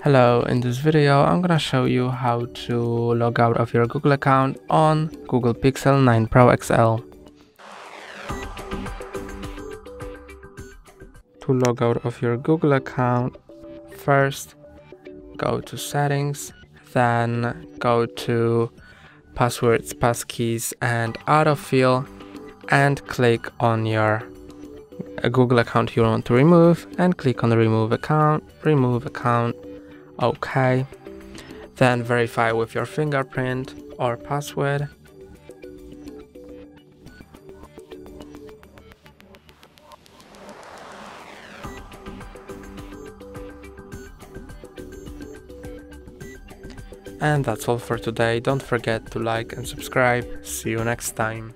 Hello, in this video I'm gonna show you how to log out of your Google account on Google Pixel 9 Pro XL. To log out of your Google account, first go to settings, then go to passwords, passkeys and autofill and click on your Google account you want to remove and click on the remove account, OK. Then verify with your fingerprint or password. And that's all for today. Don't forget to like and subscribe. See you next time.